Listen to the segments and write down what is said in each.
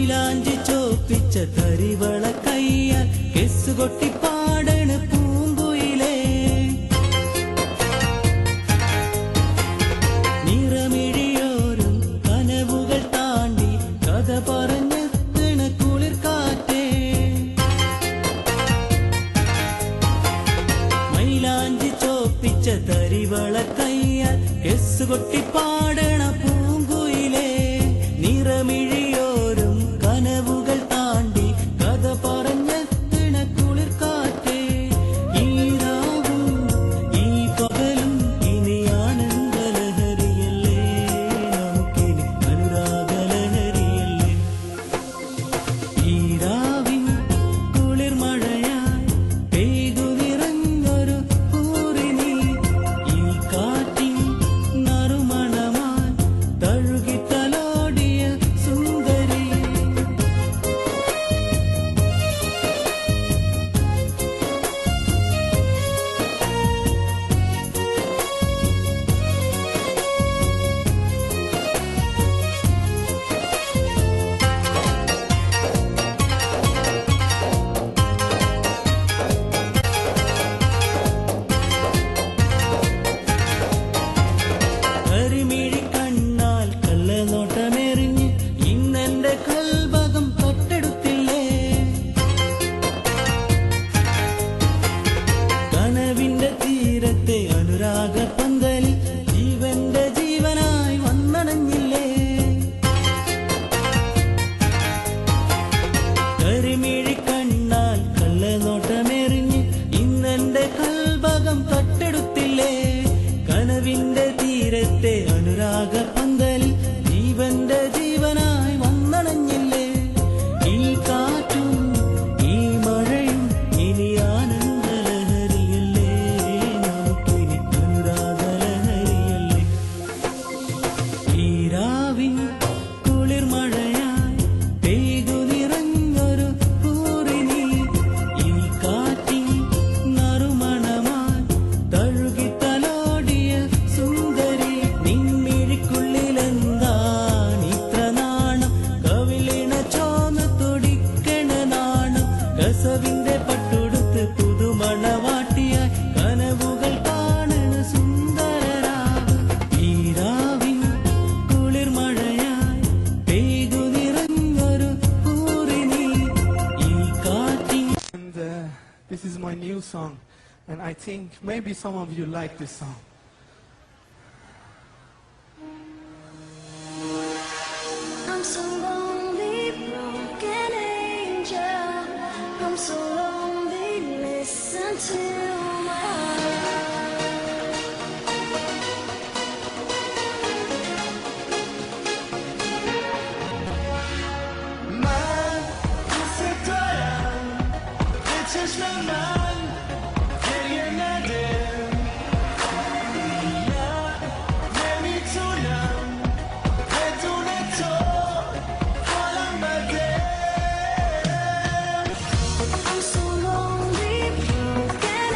മൈലാഞ്ചി ചോപ്പിച്ച തരിവള കയ്യാൽ കെസ്സുകൊട്ടി പാടണ പൂങ്കുയിലേ. നിറമിഴിയോരും കനവുകൾ താണ്ടി കഥ പറഞ്ഞെത്തണ കുളിർ കാറ്റേ. മൈലാഞ്ചി ചോപ്പിച്ച തരിവള കയ്യാൽ കെസ്സുകൊട്ടി പാടണ പൂങ്കുയിലേ. നിറമിഴിയോരും കനവുകൾ താണ്ടി കഥ പറഞ്ഞെത്തണ കുളിർ കാറ്റേ. ഈ രാവും ഈ പകലും ഇനി ആനന്ദലഹരിയല്ലേ, നമുക്കിനി അനുരാഗലഹരിയല്ലേ. ഈ രാവിൻ കുളിർ മഴയായി പെയ്തു നിറഞ്ഞൊരു പൂരിനി, ഈ കാറ്റിൻ നറുമണമായി തഴുകിത്തലോടിയ സുന്ദരി. കരിമിഴി കണ്ണാൽ കള്ളനോട്ടമെറിഞ്ഞ് ഇന്നെന്റെ കൽഭകം തൊട്ടെടുത്തില്ലേ. കനവിന്റെ തീരത്തെ അനുരാഗ പന്തലിൽ ജീവന്റെ ജീവനായി വന്നണഞ്ഞില്ലേ. കരിമിഴി കണ്ണാൽ കള്ളനോട്ടമെറിഞ്ഞ് ഇന്നെന്റെ കൽഭകം തൊട്ടെടുത്തില്ലേ. കനവിന്റെ തീരത്തെ അനുരാഗ പന്തലിൽ ജീവന്റെ ജീവനായി വന്നണഞ്ഞില്ലേ. ഈ കാറ്റും ഈ മഴയും ഇനി ആനന്ദലഹരിയല്ലേ, നമുക്കിനി അനുരാഗലഹരിയല്ലേ. ഈ രാവിൻ കുളിർ മഴയായി പെയ്തു നിറഞ്ഞൊരു പൂരിനി, ഈ കാറ്റിൻ നറുമണമായി തഴുകിത്തലോടിയ സുന്ദരി. നിൻമിഴിക്കുള്ളിലെന്താണ് ഇത്ര നാണം, കവിളിണ ചോന്ന് തുടിക്കണ നാണം. കസവിന്റെ പട്ടുടുത്ത് പുതുമണവാട്ടിയായി കനവുകൾ കാണണ സുന്ദരരാവ്. ഈ രാവിൻ കുളിർ മഴയായി പെയ്തു നിറഞ്ഞൊരു പൂരിനി, ഈ കാറ്റിൻ. And this is my new song, and I think maybe some of you like this song. I'm so lonely, broken angel. I'm so lonely, listen to my Man, sitter jag, det känslan man, färgen är den. Ja, med mitt solen, vet hon ett tår, hålla med den. I'm so lonely, broken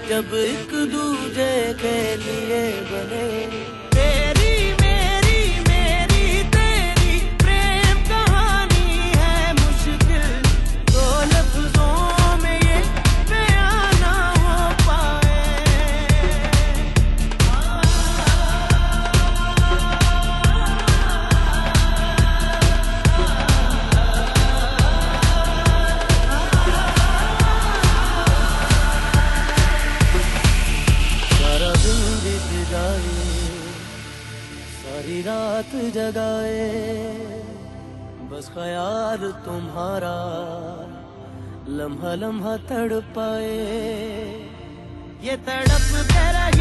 जब एक दूजे के लिए बने। तेरी मेरी मेरी तेरी प्रेम कहानी है मुश्किल, तो लफ्जों में ये बयां ना हो पाए। सारा दिन बीत जाए, सारी रात जगाए, बस ख्याल तुम्हारा लम्हा लम्हा तड़पाए। ये तड़प के रही